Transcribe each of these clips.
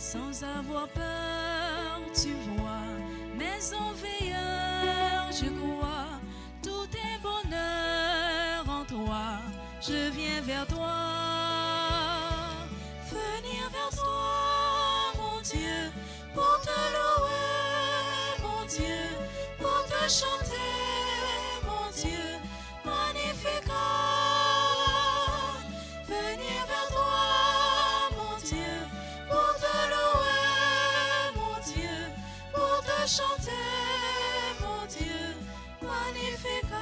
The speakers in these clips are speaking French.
Sans avoir peur, tu vois, mais en veilleur, je crois, tout est bonheur en toi. Je viens vers toi, venir vers toi, mon Dieu, pour te louer, mon Dieu, pour te chanter, mon Dieu, magnifique. Venir vers toi, mon Dieu, pour te louer, mon Dieu, pour te chanter, mon Dieu, magnifique.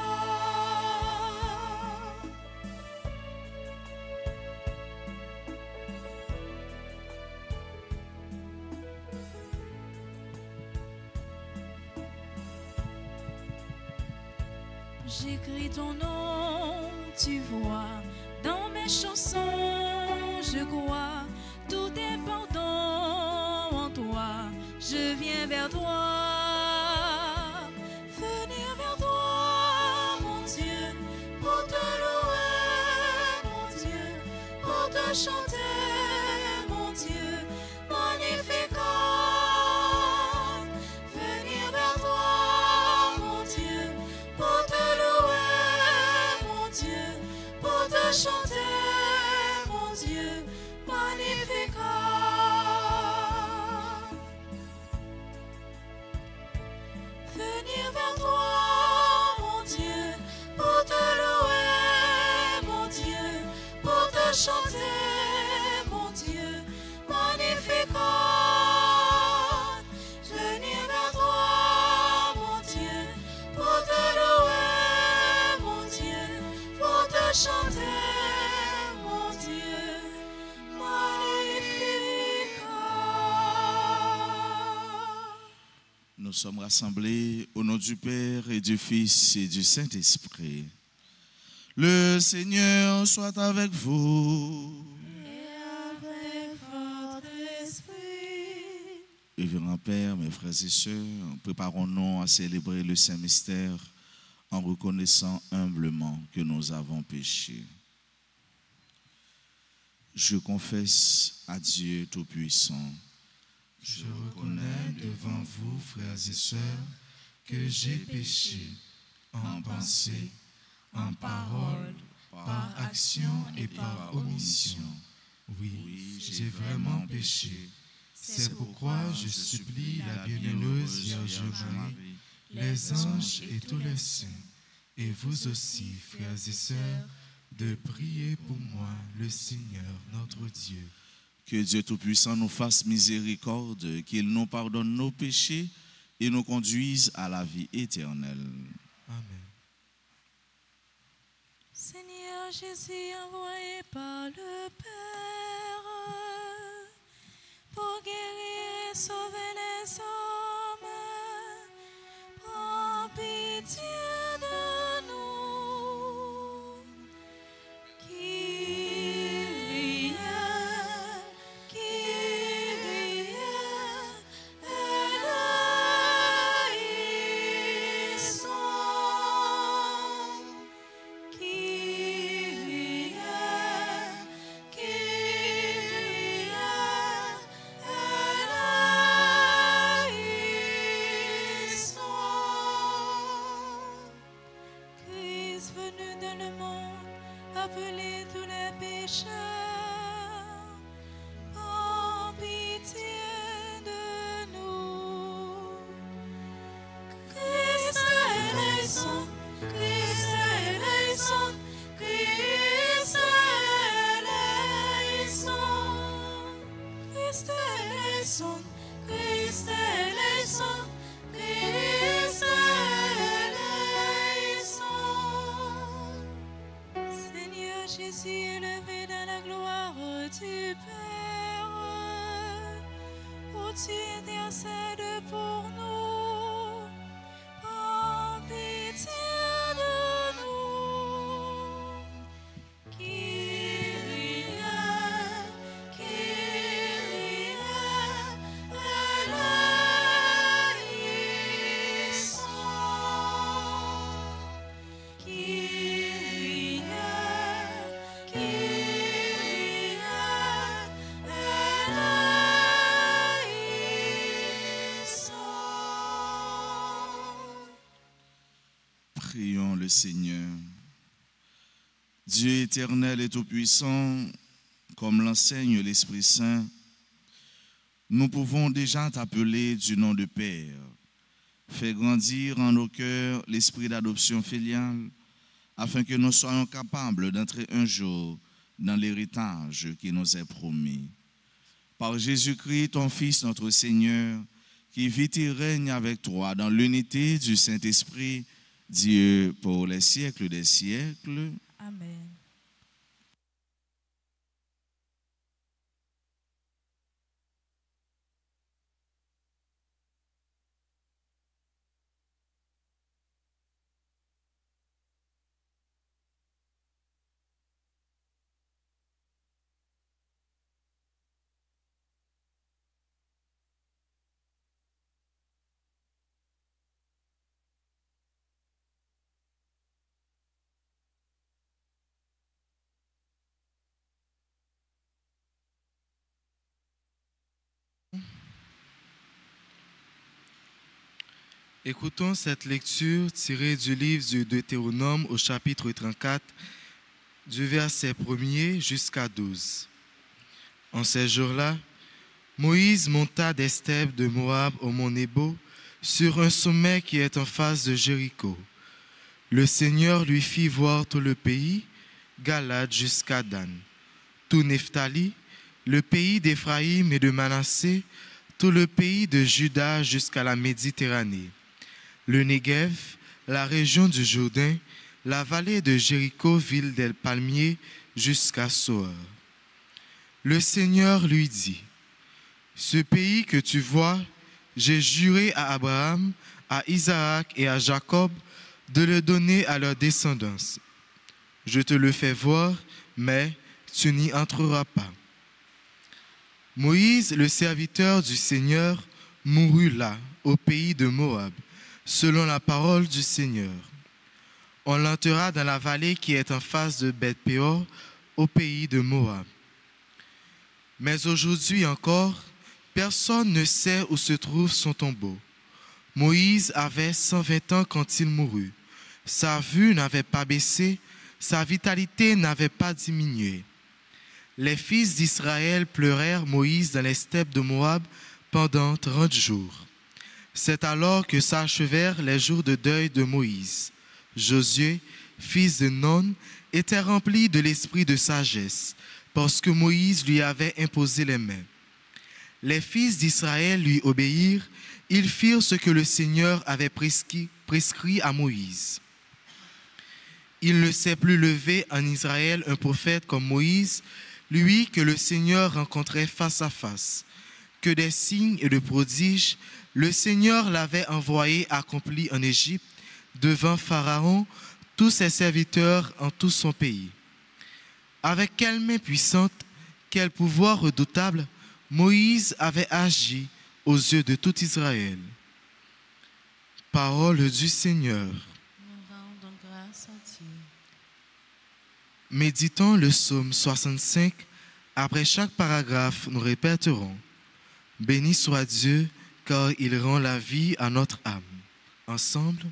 J'écris ton nom, tu vois, dans mes chansons, je crois, tout est pardon en toi. Je viens vers toi, venir vers toi, mon Dieu, pour te louer, mon Dieu, pour te chanter, mon Dieu, magnifique. Venir vers toi, mon Dieu, pour te louer, mon Dieu, pour te chanter, mon Dieu, magnifique. Venir vers toi, mon Dieu, pour te louer, mon Dieu, pour te chanter, mon Dieu, magnifique. Venir vers toi, mon Dieu, pour te louer, mon Dieu, pour te chanter, mon Dieu, magnifique. Nous sommes rassemblés au nom du Père et du Fils et du Saint-Esprit. Le Seigneur soit avec vous. Et avec votre esprit. Révérend Père, mes frères et sœurs, préparons-nous à célébrer le Saint-Mystère en reconnaissant humblement que nous avons péché. Je confesse à Dieu Tout-Puissant. Je reconnais devant vous, frères et sœurs, que j'ai péché en pensée, en parole, par action et par omission. Oui, j'ai vraiment péché. C'est pourquoi je supplie la bienheureuse Vierge Marie, les anges et tous les saints, et vous aussi, frères et sœurs, de prier pour moi, le Seigneur, notre Dieu. Que Dieu Tout-Puissant nous fasse miséricorde, qu'il nous pardonne nos péchés et nous conduise à la vie éternelle. Amen. Seigneur Jésus, envoyé par le Père, pour guérir et sauver les hommes, prends pitié de nous. Kyrie, Kyrie, éleison. Kyrie, Kyrie, éleison. Christ venu dans le monde, appelez tous les pécheurs, en pitié de nous. Christ éleison, Christ éleison, Christ éleison, Christ éleison, Christ éleison, Christ éleison. Seigneur Jésus, élevé dans la gloire du Père, où tu intercèdes pour nous, prends pitié de nous. Kyrie, Kyrie, éleison. Kyrie, Kyrie, éleison. Prions le Seigneur. Dieu éternel et tout-puissant, comme l'enseigne l'Esprit Saint, nous pouvons déjà t'appeler du nom de Père. Fais grandir en nos cœurs l'esprit d'adoption filiale, afin que nous soyons capables d'entrer un jour dans l'héritage qui nous est promis. Par Jésus-Christ, ton Fils, notre Seigneur, qui vit et règne avec toi dans l'unité du Saint-Esprit, Dieu pour les siècles des siècles. Amen. Écoutons cette lecture tirée du livre du Deutéronome au chapitre 34, du verset 1er jusqu'à 12. En ces jours-là, Moïse monta des steppes de Moab au mont Nebo, sur un sommet qui est en face de Jéricho. Le Seigneur lui fit voir tout le pays, Galade jusqu'à Dan, tout Nephtali, le pays d'Éphraïm et de Manassé, tout le pays de Juda jusqu'à la Méditerranée, le Négev, la région du Jourdain, la vallée de Jéricho, ville des palmiers, jusqu'à Soar. Le Seigneur lui dit, « Ce pays que tu vois, j'ai juré à Abraham, à Isaac et à Jacob de le donner à leur descendance. Je te le fais voir, mais tu n'y entreras pas. » Moïse, le serviteur du Seigneur, mourut là, au pays de Moab, selon la parole du Seigneur. On l'enterra dans la vallée qui est en face de Beth-Péor, au pays de Moab. Mais aujourd'hui encore, personne ne sait où se trouve son tombeau. Moïse avait 120 ans quand il mourut. Sa vue n'avait pas baissé, sa vitalité n'avait pas diminué. Les fils d'Israël pleurèrent Moïse dans les steppes de Moab pendant 30 jours. C'est alors que s'achevèrent les jours de deuil de Moïse. Josué, fils de Nun, était rempli de l'esprit de sagesse, parce que Moïse lui avait imposé les mains. Les fils d'Israël lui obéirent, ils firent ce que le Seigneur avait prescrit à Moïse. Il ne s'est plus levé en Israël un prophète comme Moïse, lui que le Seigneur rencontrait face à face. Que des signes et de prodiges, le Seigneur l'avait envoyé accompli en Égypte, devant Pharaon, tous ses serviteurs en tout son pays. Avec quelle main puissante, quel pouvoir redoutable, Moïse avait agi aux yeux de tout Israël. Parole du Seigneur. Nous rendons grâce à Dieu. Méditons le psaume 65. Après chaque paragraphe, nous répéterons « Béni soit Dieu, car il rend la vie à notre âme. » Ensemble.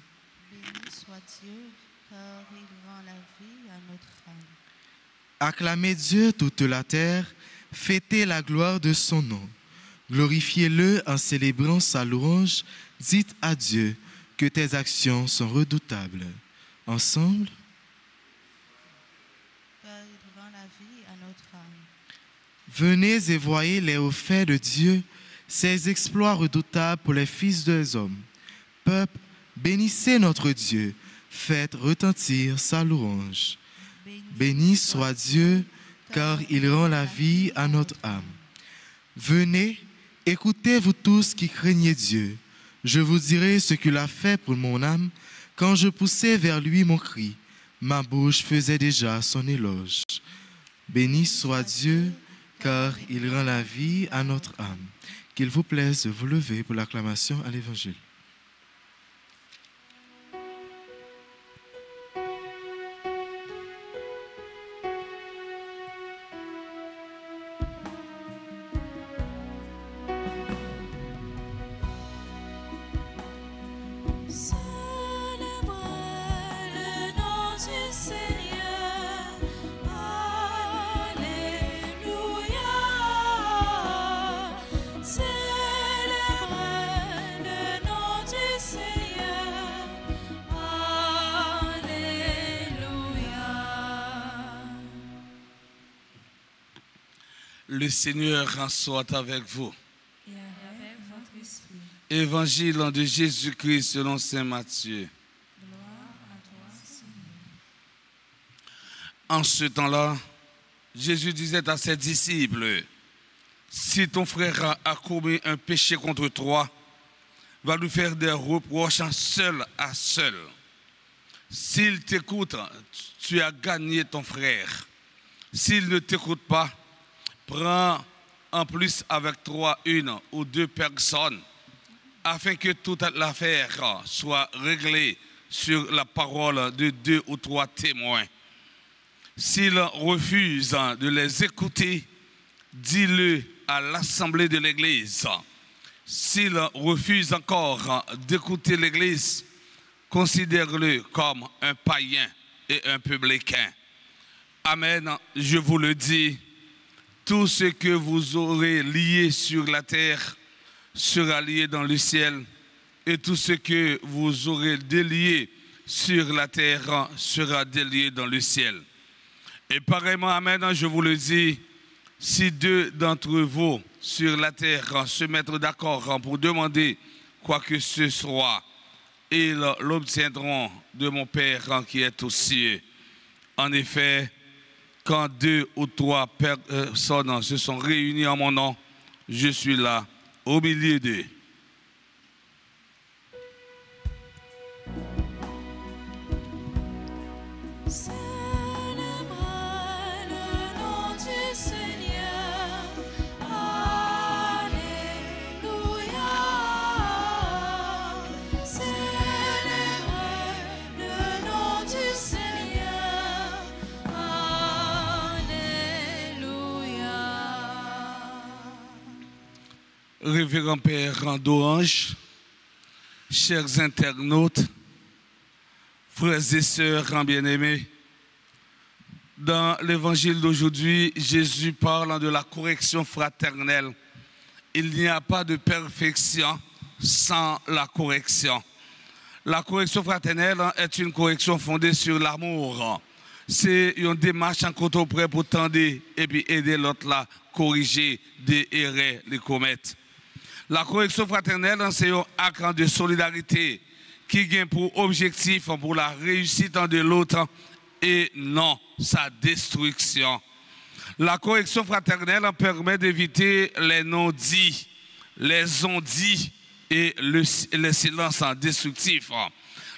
Béni soit Dieu, car il rend la vie à notre âme. Acclamez Dieu toute la terre, fêtez la gloire de son nom. Glorifiez-le en célébrant sa louange, dites à Dieu que tes actions sont redoutables. Ensemble. Car il rend la vie à notre âme. Venez et voyez les hauts faits de Dieu, ses exploits redoutables pour les fils des hommes. Peuple, bénissez notre Dieu, faites retentir sa louange. Béni soit Dieu, car il rend la vie à notre âme. Venez, écoutez vous tous qui craignez Dieu. Je vous dirai ce qu'il a fait pour mon âme. Quand je poussais vers lui mon cri, ma bouche faisait déjà son éloge. Béni soit Dieu, car il rend la vie à notre âme. Qu'il vous plaise de vous lever pour l'acclamation à l'Évangile. Célébrez Le Seigneur soit avec vous. Et avec votre esprit. Évangile de Jésus-Christ selon saint Matthieu. Gloire à toi, Seigneur. En ce temps-là, Jésus disait à ses disciples, si ton frère a commis un péché contre toi, va lui faire des reproches seul à seul. S'il t'écoute, tu as gagné ton frère. S'il ne t'écoute pas, prends en plus avec toi une ou deux personnes, afin que toute l'affaire soit réglée sur la parole de 2 ou 3 témoins. S'il refuse de les écouter, dis-le à l'assemblée de l'Église. S'il refuse encore d'écouter l'Église, considère-le comme un païen et un publicain. Amen, je vous le dis, tout ce que vous aurez lié sur la terre sera lié dans le ciel, et tout ce que vous aurez délié sur la terre sera délié dans le ciel. Et pareillement, amen, je vous le dis, si 2 d'entre vous sur la terre se mettent d'accord pour demander quoi que ce soit, ils l'obtiendront de mon Père qui est aux cieux. En effet, quand 2 ou 3 personnes se sont réunies en mon nom, je suis là au milieu d'eux. Révérend Père d'Orange, chers internautes, frères et sœurs bien-aimés, dans l'évangile d'aujourd'hui, Jésus parle de la correction fraternelle. Il n'y a pas de perfection sans la correction. La correction fraternelle est une correction fondée sur l'amour. C'est une démarche en côté auprès pour tendre et puis aider l'autre là, corriger des erreurs, les commettre. La correction fraternelle, c'est un acte de solidarité qui a pour objectif pour la réussite de l'autre et non sa destruction. La correction fraternelle permet d'éviter les non-dits, les on-dits et le silence destructif.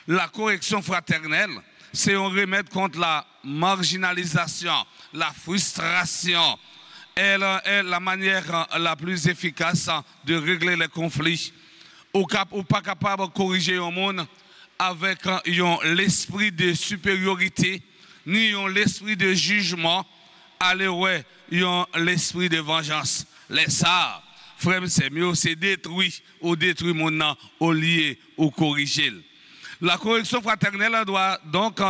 La correction fraternelle, c'est un remède contre la marginalisation, la frustration. Elle est la manière la plus efficace de régler les conflits. Ou pas capable de corriger un monde avec l'esprit de supériorité, ni l'esprit de jugement, allez ouais, l'esprit de vengeance. Les ça, frère, c'est mieux, c'est détruire ou détruire mon nom, au lieu ou corriger. La correction fraternelle doit donc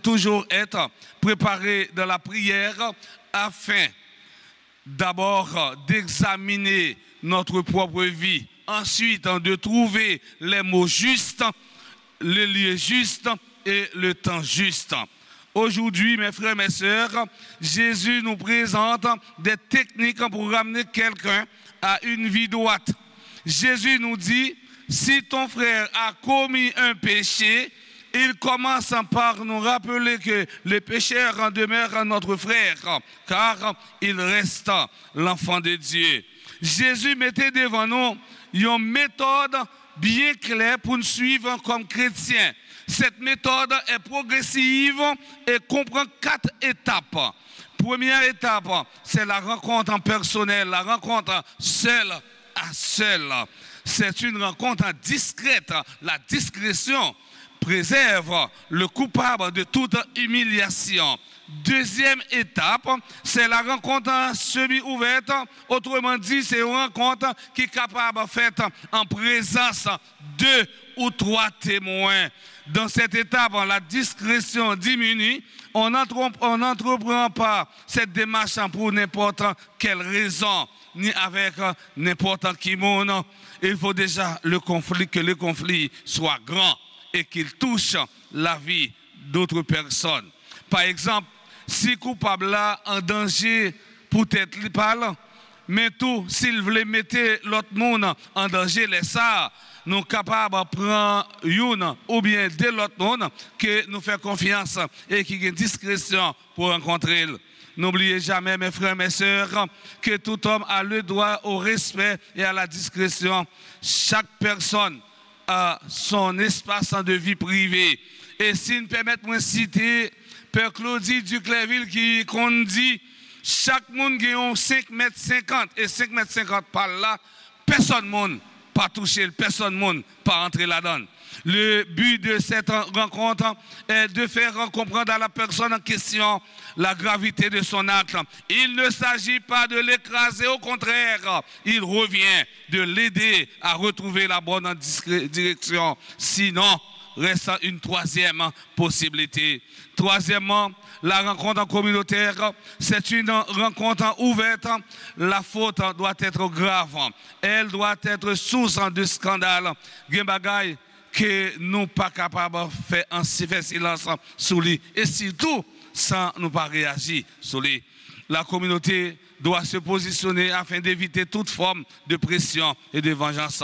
toujours être préparée dans la prière afin d'abord d'examiner notre propre vie, ensuite de trouver les mots justes, le lieu juste et le temps juste. Aujourd'hui, mes frères et mes sœurs, Jésus nous présente des techniques pour ramener quelqu'un à une vie droite. Jésus nous dit, si ton frère a commis un péché, il commence par nous rappeler que le pécheur demeure notre frère, car il reste l'enfant de Dieu. Jésus mettait devant nous une méthode bien claire pour nous suivre comme chrétiens. Cette méthode est progressive et comprend 4 étapes. Première étape, c'est la rencontre personnelle, la rencontre seule à seule. C'est une rencontre discrète. La discrétion préserve le coupable de toute humiliation. Deuxième étape, c'est la rencontre semi-ouverte. Autrement dit, c'est une rencontre qui est capable de faire en présence de 2 ou 3 témoins. Dans cette étape, la discrétion diminue. On n'entreprend pas cette démarche pour n'importe quelle raison, ni avec n'importe qui monde. Il faut déjà que le conflit soit grand et qu'il touche la vie d'autres personnes. Par exemple, si coupable là en danger peut-être il parle, mais tout, s'il voulait mettre l'autre monde en danger, les ça, nous sommes capables de prendre une ou bien de l'autre monde que nous faisons confiance et qui a une discrétion pour rencontrer. N'oubliez jamais, mes frères et mes sœurs, que tout homme a le droit au respect et à la discrétion. Chaque personne a son espace de vie privée. Et si nous permettons de citer Père Claudie Duclerville qui dit chaque monde a 5,50 m et 5,50 m par là, personne ne pas toucher, personne ne pas entrer là-dedans. Le but de cette rencontre est de faire comprendre à la personne en question la gravité de son acte. Il ne s'agit pas de l'écraser, au contraire, il revient de l'aider à retrouver la bonne direction. Sinon, reste une troisième possibilité. Troisièmement, la rencontre communautaire, c'est une rencontre ouverte. La faute doit être grave. Elle doit être source de scandale. Gembagaï, que nous ne sommes pas capables de faire silence sur lui. Et surtout, sans nous pas réagir sur lui. La communauté doit se positionner afin d'éviter toute forme de pression et de vengeance.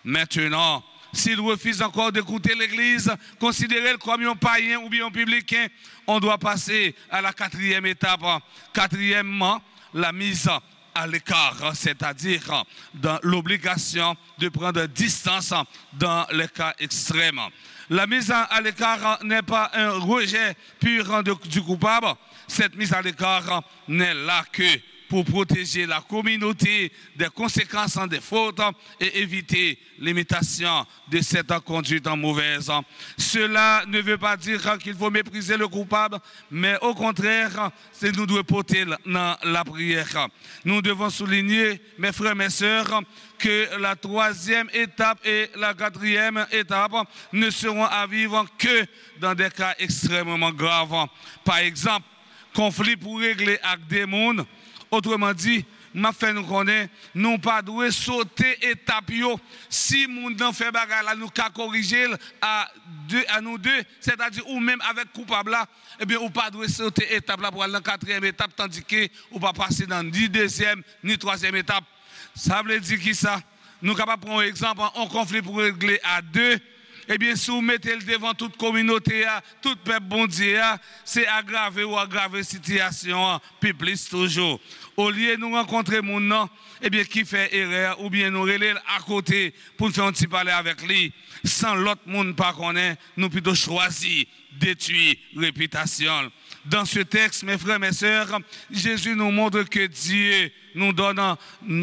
Maintenant, s'il refuse encore d'écouter l'Église, considéré comme un païen ou bien un publicain, on doit passer à la quatrième étape. Quatrièmement, la mise à l'écart, c'est-à-dire dans l'obligation de prendre distance dans les cas extrêmes. La mise à l'écart n'est pas un rejet pur du coupable. Cette mise à l'écart n'est là que pour protéger la communauté des conséquences des fautes et éviter l'imitation de cette conduite mauvaise. Cela ne veut pas dire qu'il faut mépriser le coupable, mais au contraire, c'est nous devons porter dans la prière. Nous devons souligner, mes frères et mes sœurs, que la troisième étape et la quatrième étape ne seront à vivre que dans des cas extrêmement graves. Par exemple, conflit pour régler avec des mondes. Autrement dit, m'a fait nous connaître, nous pas doué sauter étape yo. Si moun nan fait bagarre là nous ka corriger à nous deux, c'est-à-dire ou même avec coupable là, eh bien ou pas doué sauter étape là pour aller dans quatrième étape tandis que ou pas passer dans ni deuxième ni troisième étape. Ça veut dire qui ça? Nous capable prendre un exemple en conflit pour régler à deux. Eh bien, si vous mettez le devant toute communauté, tout peuple bon Dieu, c'est aggraver ou aggraver la situation, puis plus toujours. Au lieu de nous rencontrer mon nom, eh bien, qui fait erreur, ou bien nous relayer à côté pour nous faire un petit parler avec lui, sans l'autre monde pas connaître, nous plutôt choisir, détruire réputation. Dans ce texte, mes frères, mes sœurs, Jésus nous montre que Dieu nous donne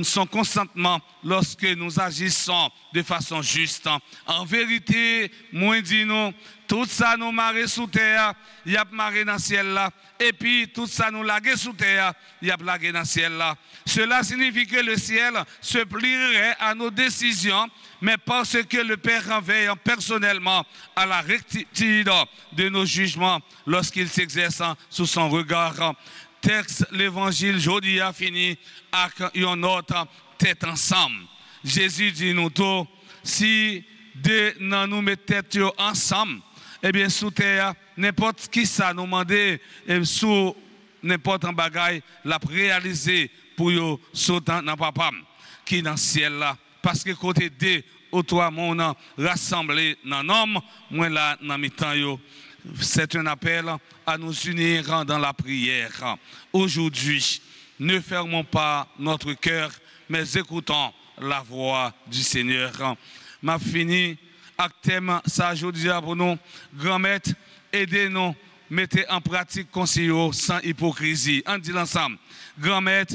son consentement lorsque nous agissons de façon juste. En vérité, moi dis nous, tout ça nous marre sous terre, il y a marre dans le ciel là. Et puis tout ça nous lague sous terre, il y a lague dans le ciel là. Cela signifie que le ciel se plierait à nos décisions, mais parce que le Père veille personnellement à la rectitude de nos jugements lorsqu'il s'exerce sous son regard. Texte, l'évangile, jeudi a fini avec une autre tête ensemble. Jésus dit nous tous, si deux nous mettons tête ensemble, eh bien sous terre, n'importe qui ça nous demande, sous n'importe un bagaille, l'a réaliser pour yo sauter dans papa qui dans le ciel là. Parce que côté deux ou trois mon rassemblés dans l'homme, moi là dans mi-temps yo. C'est un appel à nous unir dans la prière. Aujourd'hui, ne fermons pas notre cœur, mais écoutons la voix du Seigneur. M'a fini avec thème ça aujourd'hui pour nous. Grand-mère, aidez-nous, mettez en pratique conseil sans hypocrisie. On dit ensemble. Grand-mère,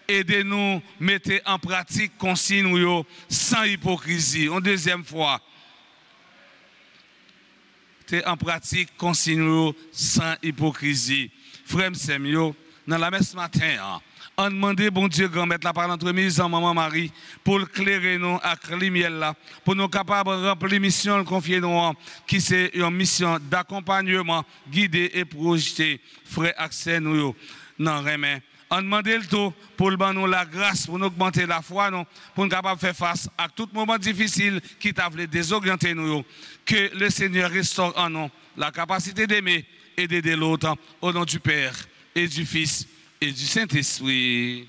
aidez-nous, mettez en pratique consigne sans hypocrisie. Une deuxième fois. En pratique, consigne sans hypocrisie. Frère Semio, dans la messe matin, on demande bon Dieu grand-mère la parole entremise en maman Marie pour éclairer nous avec lumière là, pour nous capables de remplir mission confiée nous qui c'est une mission d'accompagnement, guider et projeter frère accès nous dans remet. On demande le tout pour nous la grâce, pour nous augmenter la foi, nous, pour nous capables de faire face à tout moment difficile qui t'a voulu désorienter nous. Que le Seigneur restaure en nous la capacité d'aimer et d'aider l'autre au nom du Père et du Fils et du Saint-Esprit.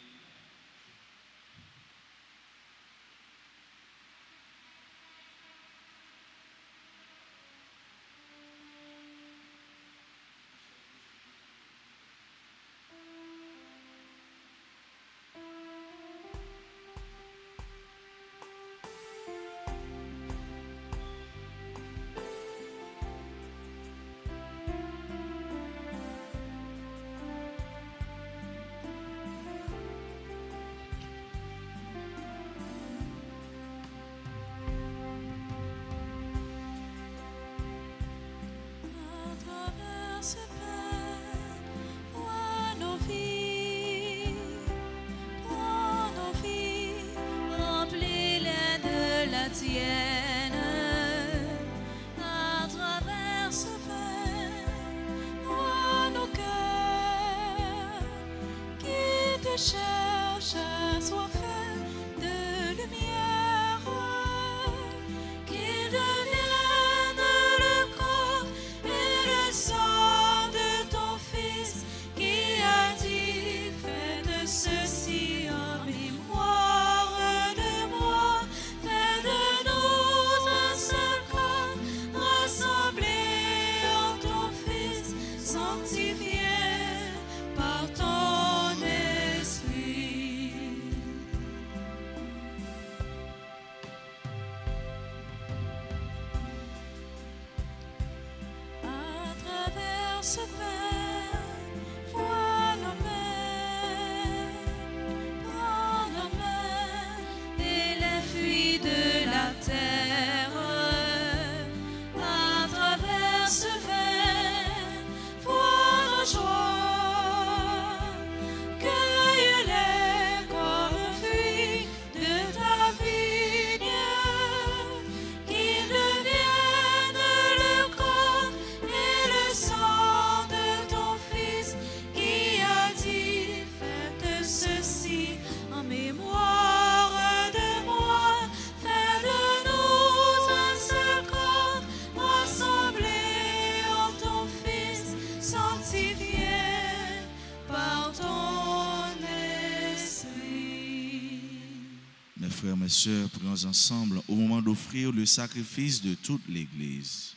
Frères, mes sœurs, prions ensemble au moment d'offrir le sacrifice de toute l'Église.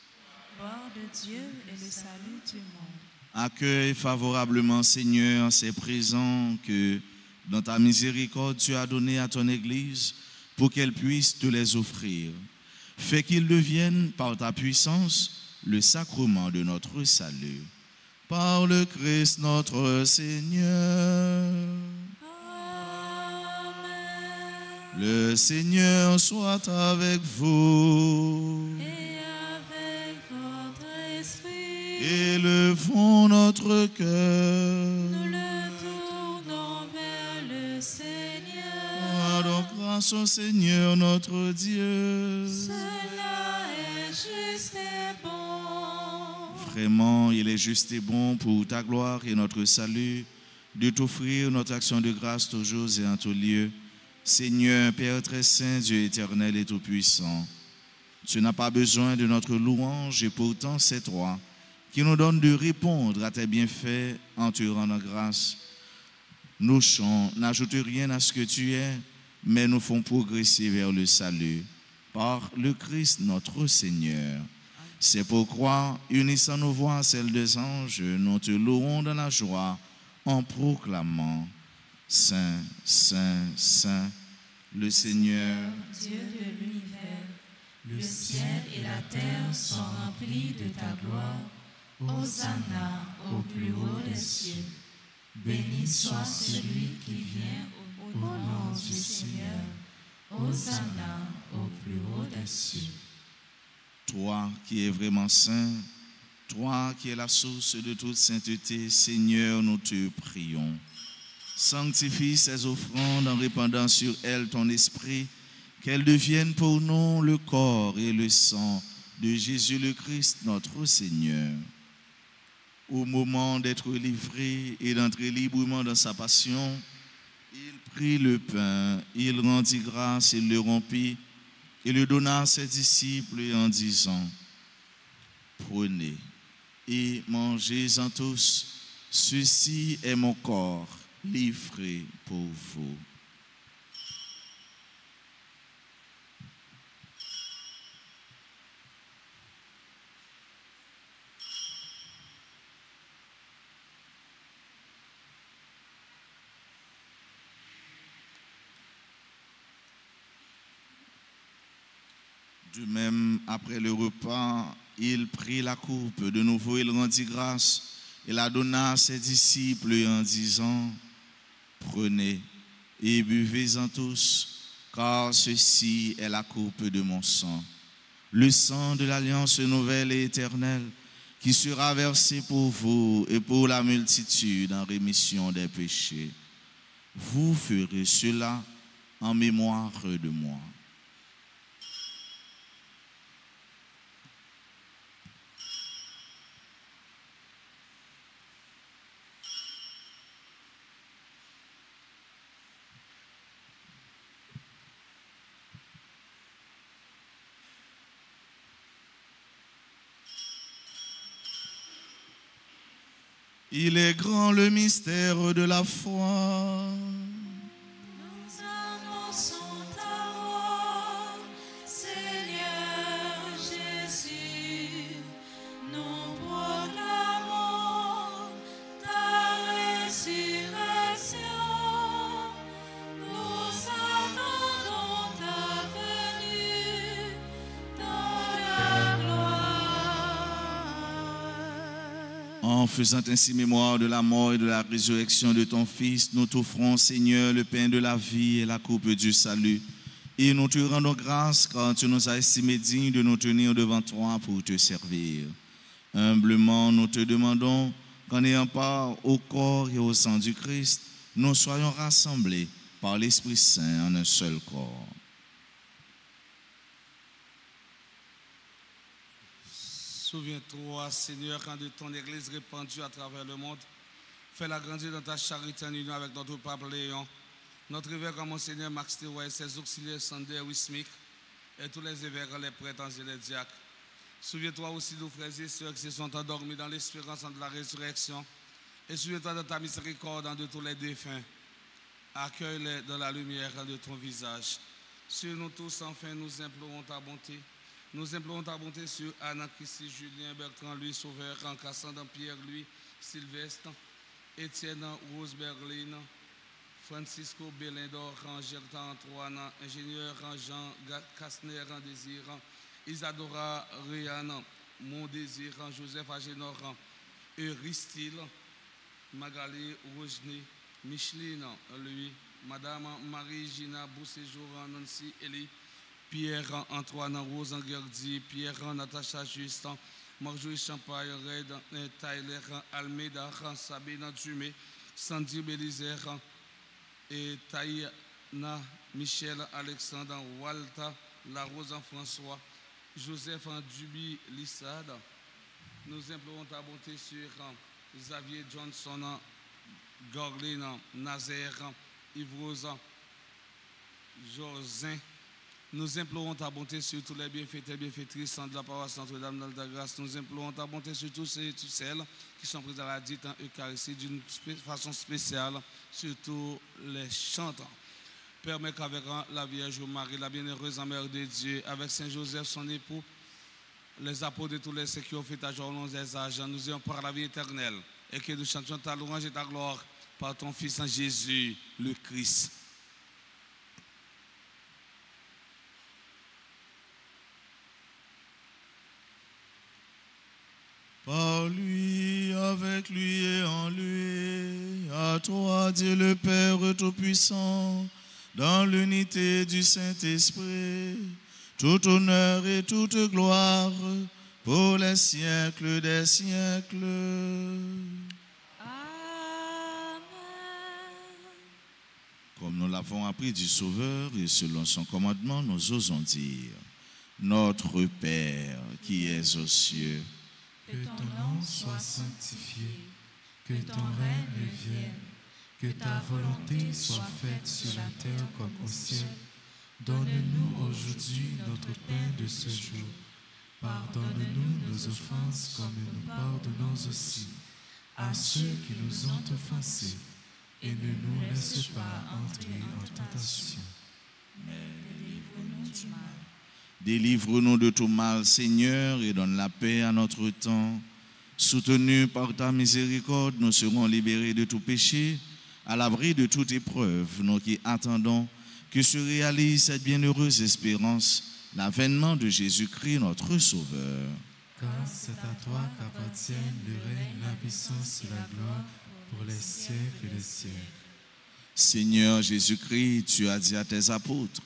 Gloire de Dieu et le salut du monde. Accueille favorablement, Seigneur, ces présents que, dans ta miséricorde, tu as donnés à ton Église pour qu'elle puisse te les offrir. Fais qu'ils deviennent, par ta puissance, le sacrement de notre salut. Par le Christ notre Seigneur. Le Seigneur soit avec vous. Et avec votre esprit. Élevons notre cœur. Nous le tournons vers le Seigneur. Rendons grâce au Seigneur notre Dieu. Cela est juste et bon. Vraiment, il est juste et bon pour ta gloire et notre salut de t'offrir notre action de grâce toujours et en tout lieu. Seigneur, Père très saint, Dieu éternel et tout-puissant, tu n'as pas besoin de notre louange et pourtant c'est toi qui nous donnes de répondre à tes bienfaits en te rendant grâce. Nos chants n'ajoutent rien à ce que tu es, mais nous font progresser vers le salut par le Christ notre Seigneur. C'est pourquoi, unissant nos voix à celles des anges, nous te louons dans la joie en proclamant: Saint, Saint, Saint, le Seigneur, Dieu de l'univers, le ciel et la terre sont remplis de ta gloire. Hosanna au plus haut des cieux. Béni soit celui qui vient au nom du Seigneur. Hosanna au plus haut des cieux. toi qui es vraiment saint, toi qui es la source de toute sainteté, Seigneur, nous te prions. Sanctifie ces offrandes en répandant sur elles ton esprit, qu'elles deviennent pour nous le corps et le sang de Jésus le Christ, notre Seigneur. Au moment d'être livré et d'entrer librement dans sa passion, il prit le pain, il rendit grâce, il le rompit et le donna à ses disciples en disant: Prenez et mangez-en tous, ceci est mon corps livré pour vous. De même, après le repas, il prit la coupe. De nouveau, il rendit grâce et la donna à ses disciples en disant, « Prenez et buvez-en tous, car ceci est la coupe de mon sang, le sang de l'alliance nouvelle et éternelle, qui sera versé pour vous et pour la multitude en rémission des péchés. Vous ferez cela en mémoire de moi. » Il est grand le mystère de la foi. Nous annonçons ta mort, Seigneur Jésus. Nous proclamons ta résurrection. Nous attendons ta venue dans la gloire. En faisant ainsi mémoire de la mort et de la résurrection de ton Fils, nous t'offrons, Seigneur, le pain de la vie et la coupe du salut. Et nous te rendons grâce car tu nous as estimés dignes de nous tenir devant toi pour te servir. Humblement, nous te demandons qu'en ayant part au corps et au sang du Christ, nous soyons rassemblés par l'Esprit Saint en un seul corps. Souviens-toi, Seigneur, quand de ton Église répandue à travers le monde, fais-la grandir dans ta charité en union avec notre pape Léon, notre évêque Monseigneur Max Théroy, ses auxiliaires Sander Wismik et tous les évêques, les prêtres et les diacres. Souviens-toi aussi de nos frères et sœurs qui se sont endormis dans l'espérance de la résurrection. Et souviens-toi de ta miséricorde de tous les défunts. Accueille-les dans la lumière de ton visage. Sur nous tous, enfin, nous implorons ta bonté. Nous implorons ta bonté sur Anna, Christy, Julien, Bertrand, Louis, Sauveur, Cassandre, Pierre, Louis, Sylvestre, Étienne, Rose, Berline, Francisco, Belindor, Gertin, Antoine, Ingénieur, Jean, Kastner, Désir, Isadora, Réan, Mon Désir, Joseph, Agénor, Euristyle, Magali, Rogenay, Micheline, lui, Madame Marie-Gina, Bousséjour, Nancy, Elie, Pierre, Antoine, Rose, Gerdi, Pierre, Natacha, Justin, Marjorie Champagne, Red, Tyler, Almeida, Sabine, Dumé, Sandy Bélizer, et Taïna, Michel, Alexandre, Walter, La Rose, François, Joseph, Duby, Lissade. Nous implorons ta bonté sur Xavier Johnson, Gorlin, Nazaire, Yves-Rosa, Jorzin. Nous implorons ta bonté sur tous les bienfaiteurs et bienfaitrices de la paroisse Notre-Dame de la Grâce. Nous implorons ta bonté sur tous ceux et toutes celles qui sont prises à la dite en Eucharistie d'une façon spéciale, sur tous les chantants. Permets qu'avec la Vierge Marie, la bienheureuse Mère de Dieu, avec Saint Joseph, son époux, les apôtres de tous les saints qui ont fait ta journée des âges, nous ayons par la vie éternelle et que nous chantions ta louange et ta gloire par ton Fils en Jésus, le Christ. Par lui, avec lui et en lui, à toi, Dieu le Père Tout-Puissant, dans l'unité du Saint-Esprit, tout honneur et toute gloire pour les siècles des siècles. Amen. Comme nous l'avons appris du Sauveur et selon son commandement, nous osons dire, Notre Père qui es aux cieux, que ton nom soit sanctifié, que ton règne vienne, que ta volonté soit faite sur la terre comme au ciel. Donne-nous aujourd'hui notre pain de ce jour. Pardonne-nous nos offenses comme nous pardonnons aussi à ceux qui nous ont offensés. et ne nous laisse pas entrer en tentation. Délivre-nous de tout mal, Seigneur, et donne la paix à notre temps. Soutenus par ta miséricorde, nous serons libérés de tout péché, à l'abri de toute épreuve, nous qui attendons que se réalise cette bienheureuse espérance, l'avènement de Jésus-Christ, notre Sauveur. Car c'est à toi qu'appartiennent le règne, la puissance et la gloire pour les siècles des siècles. Seigneur Jésus-Christ, tu as dit à tes apôtres,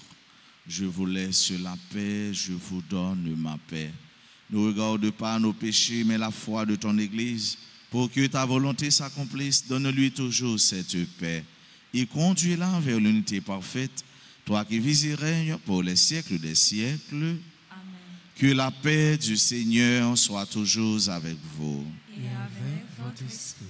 je vous laisse la paix, je vous donne ma paix. Ne regarde pas nos péchés, mais la foi de ton Église. Pour que ta volonté s'accomplisse, donne-lui toujours cette paix. Et conduis-la vers l'unité parfaite, toi qui vis et règnes pour les siècles des siècles. Amen. Que la paix du Seigneur soit toujours avec vous. Et avec votre esprit.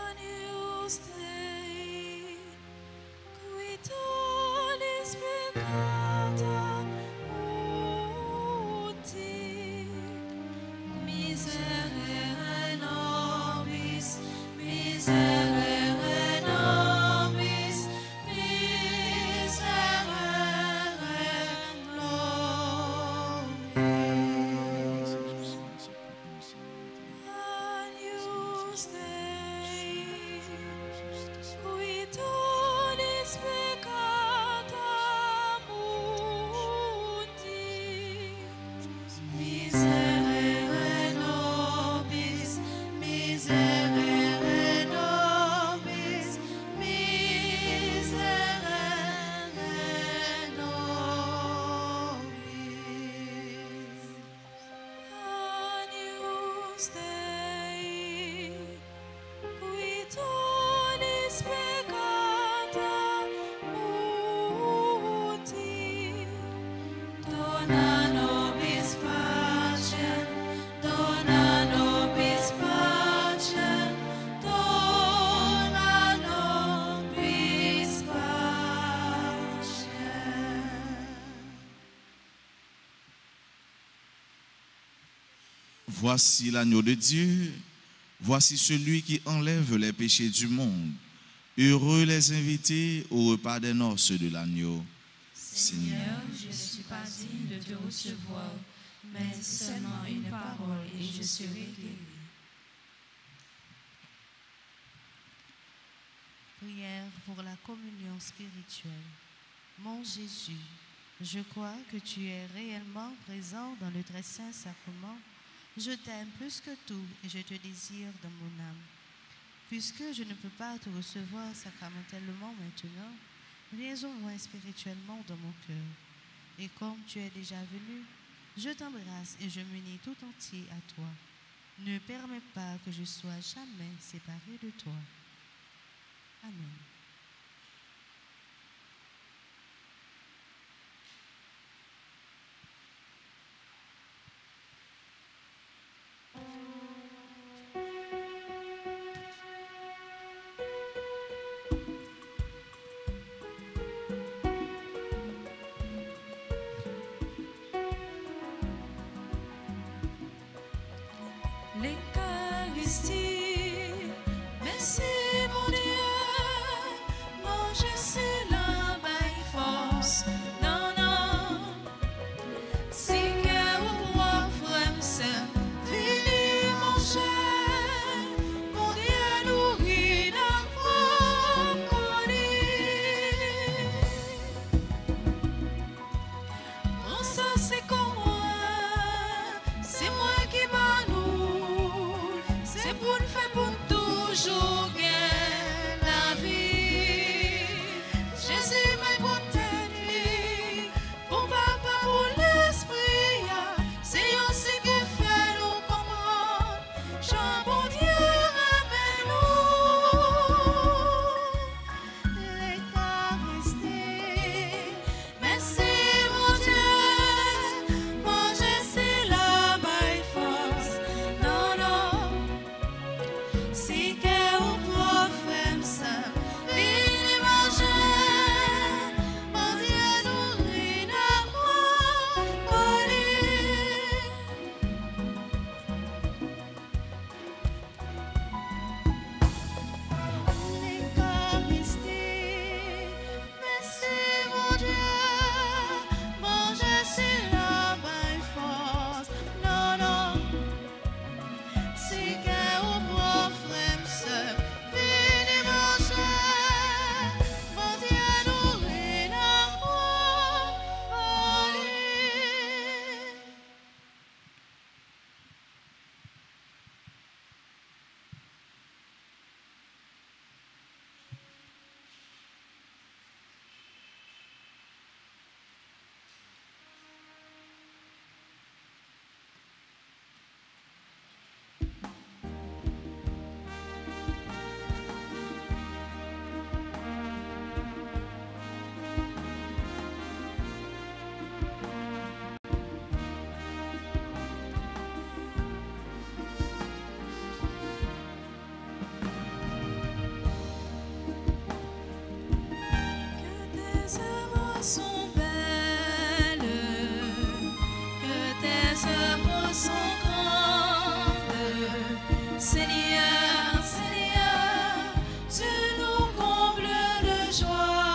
Agnus Dei, qui tollis peccata mundi, miserere nobis, miserere nobis, miserere nobis. Agnus Dei, qui tollis peccata mundi, miserere nobis, miserere nobis, miserere nobis. Agnus Dei, qui tollis peccata mundi, dona nobis pacem, dona nobis pacem, dona nobis pacem. Voici l'agneau de Dieu, voici celui qui enlève les péchés du monde. Heureux les invités au repas des noces de l'agneau. Seigneur, je ne suis pas digne de te recevoir, mais seulement une parole et je serai guéri. Prière pour la communion spirituelle. Mon Jésus, je crois que tu es réellement présent dans le très saint sacrement. Je t'aime plus que tout et je te désire dans mon âme. Puisque je ne peux pas te recevoir sacramentellement maintenant, viens au moins spirituellement dans mon cœur. Et comme tu es déjà venu, je t'embrasse et je m'unis tout entier à toi. Ne permets pas que je sois jamais séparé de toi. Amen. L'Eucharistie, merci mon Dieu, manger c'est la belle force, non, non, si que vous pouvez frère, c'est venez manger, mon Dieu nourrit la propre lit. Bon, ça c'est comme moi, c'est moi qui m'a nous. C'est pour sont belles, que tes œuvres sont grandes. Seigneur, Seigneur, tu nous combles de joie.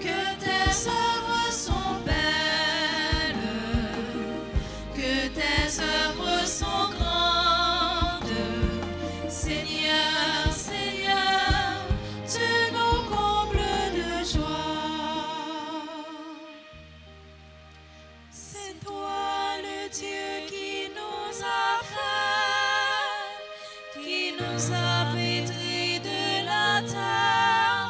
Que tes œuvres sont belles, que tes œuvres sont grandes. Seigneur, Seigneur, tu nous combles de joie. C'est toi le Dieu qui nous a fait, qui nous a pétris de la terre.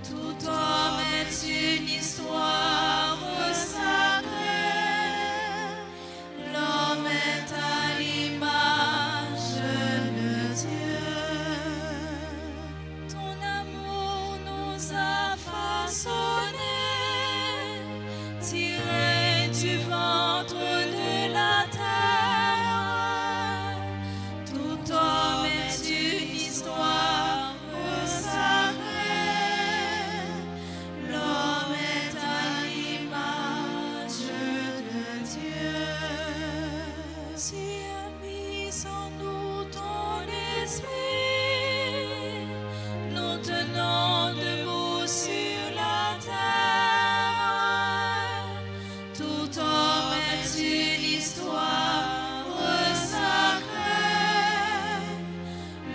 Tout homme est une histoire sacrée. L'homme est à l'image de Dieu. Ton amour nous a façonnés, tirés du ventre de la terre. Tout homme est une histoire sacrée. L'homme est à l'image de Dieu. Tu as mis en nous ton esprit, nous tenons debout sur la terre. Tout homme est une histoire sacrée.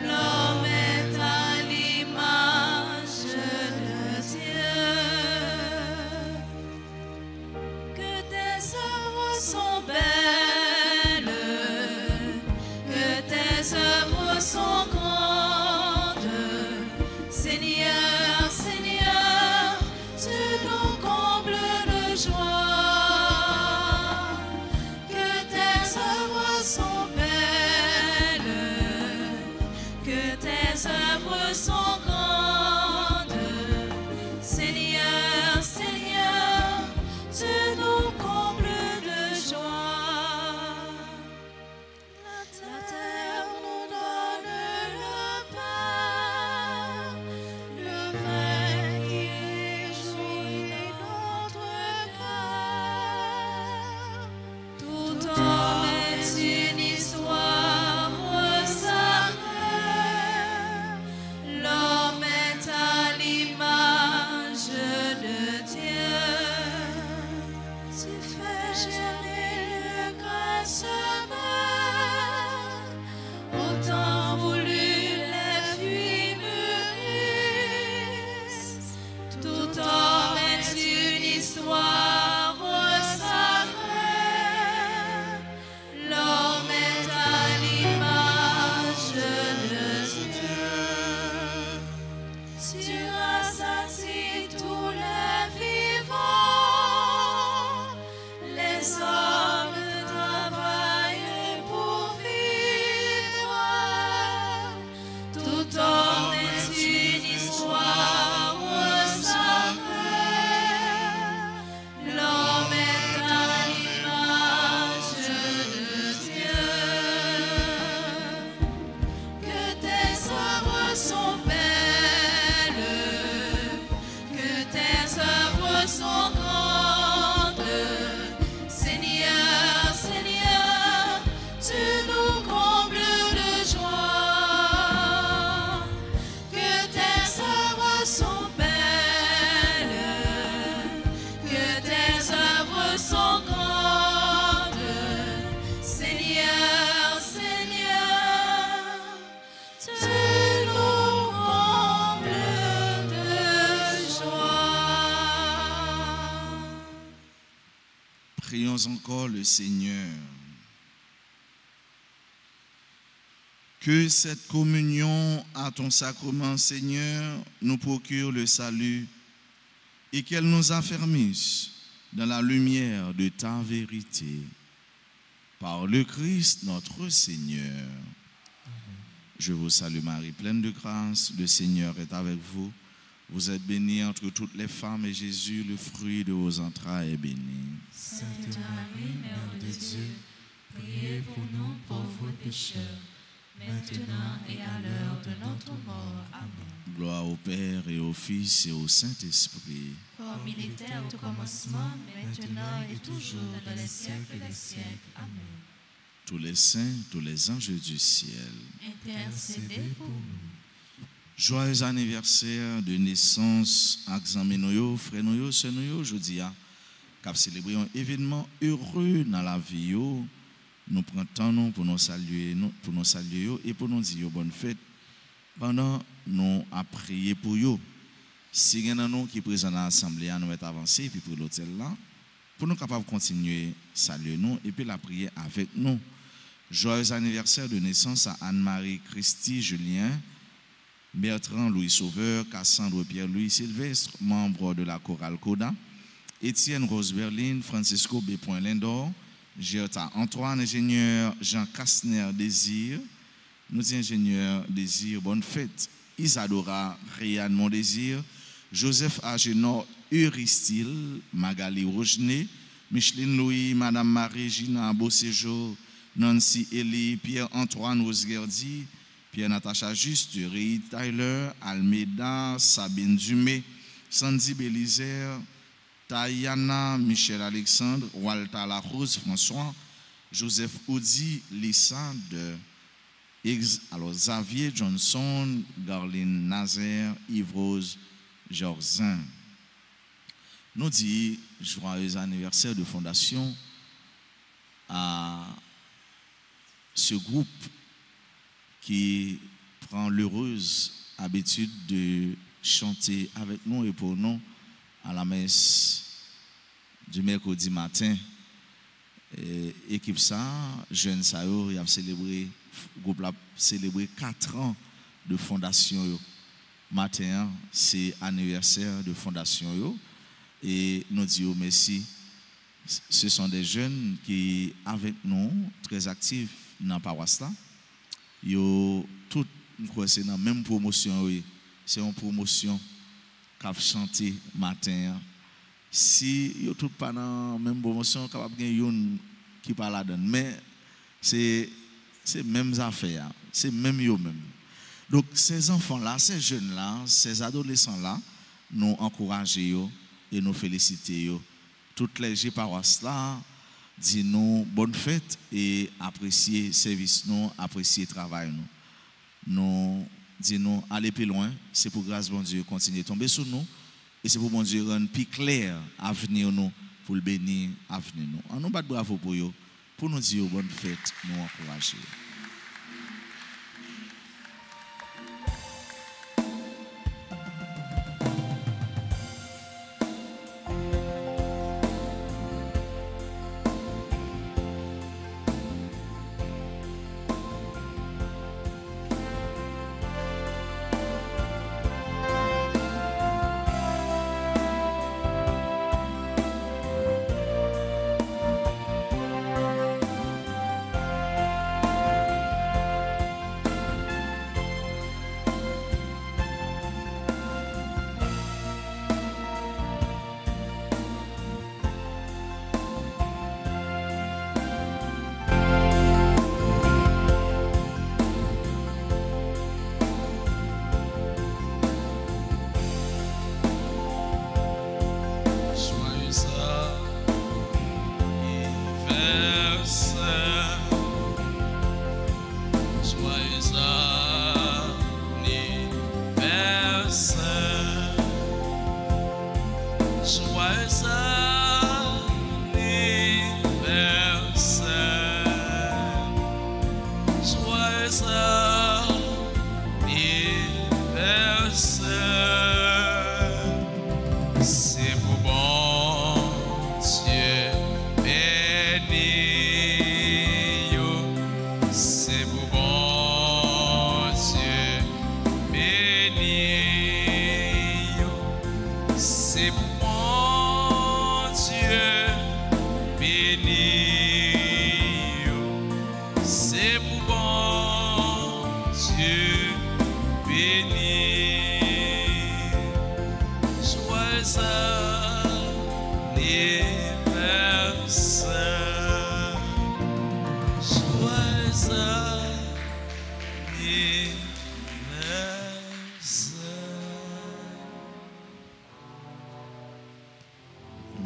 L'homme est à l'image de Dieu. Que tes œuvres sont belles, que tes œuvres sont grandes. Seigneur, Seigneur, tu nous combles de joie. Que tes œuvres sont belles, que tes œuvres sont grandes. Seigneur, Seigneur, tu nous combles de joie. La terre nous donne le pain, le vin qui réjouit notre cœur. Tout homme est une histoire sacrée. L'homme est à l'image de Dieu. Tu fais germer le grain semé, autant voulu les fruits mûrissent. Tout homme est une histoire sacrée. L'homme est à l'image de Dieu. Tu rassasies tous les vivants. Les hommes travaillent pour vivre. Tout homme est une histoire sacrée. L'homme est à l'image de Dieu. Que tes œuvres sont belles, que tes œuvres sont grandes. Seigneur, Seigneur, tu nous combles de joie. Que tes œuvres sont belles, que tes œuvres sont grandes. Seigneur, Seigneur, tu nous combles de joie. Prions encore le Seigneur. Que cette communion à ton sacrement, Seigneur, nous procure le salut et qu'elle nous affermisse dans la lumière de ta vérité. Par le Christ notre Seigneur. Je vous salue Marie, pleine de grâce, le Seigneur est avec vous. Vous êtes bénie entre toutes les femmes et Jésus, le fruit de vos entrailles, est béni. Sainte Marie, Mère de Dieu, priez pour nous pauvres pécheurs, maintenant et à l'heure de notre mort. Amen. Gloire au Père et au Fils et au Saint-Esprit. Comme il était au commencement, maintenant et toujours, dans les siècles des siècles. Amen. Tous les saints, tous les anges du ciel. Intercédez pour nous. Joyeux anniversaire de naissance à Xamenoyo, frère Noyo, sœur Noyo, aujourd'hui, cap célébrer un événement heureux dans la vie. Nous prenons temps pour nous saluer et pour nous dire bonne fête. Pendant nous à prier pour eux. Si il y en a nous qui présent dans l'assemblée, nous allons avancer puis pour l'hôtel là, pour nous capables de continuer saluer nous et puis la prière avec nous. Joyeux anniversaire de naissance à Anne-Marie Christy Julien, Bertrand Louis Sauveur, Cassandre Pierre-Louis Sylvestre, membre de la chorale Coda, Étienne Rose Berlin, Francisco B. Lindor, Gerta Antoine, ingénieur Jean Kastner Désir, nous ingénieurs Désir, bonne fête, Isadora Réanne Mon Désir, Joseph Agenor Euristyle, Magali Rogenet, Micheline Louis, Madame Marie Gina Beauséjour, Nancy Elie, Pierre-Antoine Rosgerdi, Pierre-Natacha Juste, Ray Tyler, Almeida, Sabine Dumé, Sandy Bélizer, Tayana, Michel Alexandre, Walter Larose, François, Joseph Audi, Lisa, alors Xavier Johnson, Garline Nazaire, Yves Rose, Jorzin. Nous disons joyeux anniversaire de fondation à ce groupe qui prend l'heureuse habitude de chanter avec nous et pour nous à la messe du mercredi matin. Équipe ça, jeune Sayo, il a célébré, groupe a célébré 4 ans de fondation. Matin, c'est anniversaire de fondation. Et nous disons merci. Ce sont des jeunes qui, avec nous, très actifs dans la paroisse là. Yo tout c'est dans la même promotion. C'est une promotion qu'a chanté matin. Si yo tout pas dans la même promotion, capable gagner une qui parle là-dedans. Mais c'est mêmes affaires, c'est même yo même. Donc ces enfants-là, ces jeunes-là, ces adolescents-là, nous encourageons et nous félicitons. Toutes les paroisses là, dis-nous bonne fête et apprécier service nous, apprécier travail nous. Nous dis-nous aller plus loin, c'est pour grâce bon Dieu continuer tomber sur nous et c'est pour bon Dieu rendre plus clair avenir nous pour le bénir avenir nous. On nous bat bravo pour eux, pour nous dire bonne fête, nous encourager.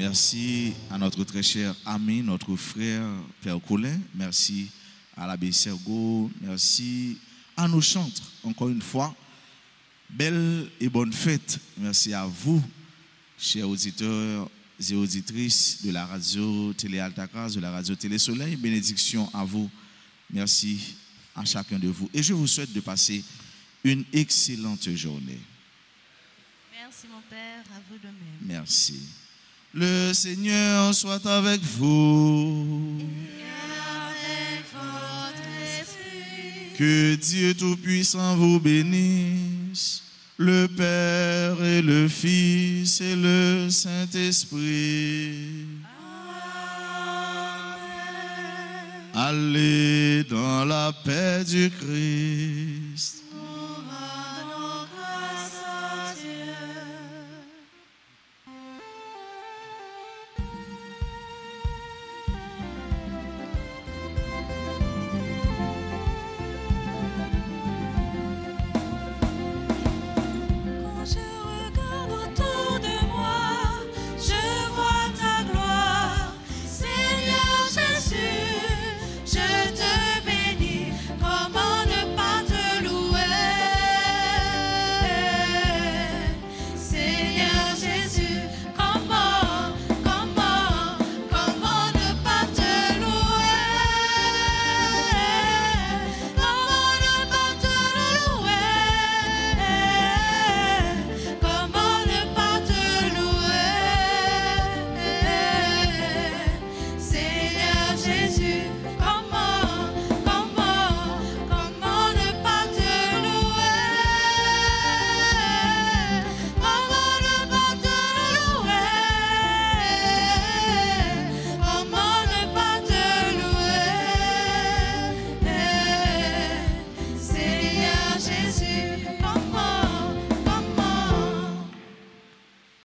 Merci à notre très cher ami, notre frère Père Colin. Merci à l'abbé Sergo. Merci à nos chantres. Encore une fois, belle et bonne fête. Merci à vous, chers auditeurs et auditrices de la radio Télé Altacras, de la radio Télé Soleil. Bénédiction à vous. Merci à chacun de vous. Et je vous souhaite de passer une excellente journée. Merci mon Père, à vous de même. Merci. Le Seigneur soit avec vous. Et avec votre esprit. Que Dieu Tout-Puissant vous bénisse, le Père et le Fils et le Saint-Esprit. Amen. Allez dans la paix du Christ.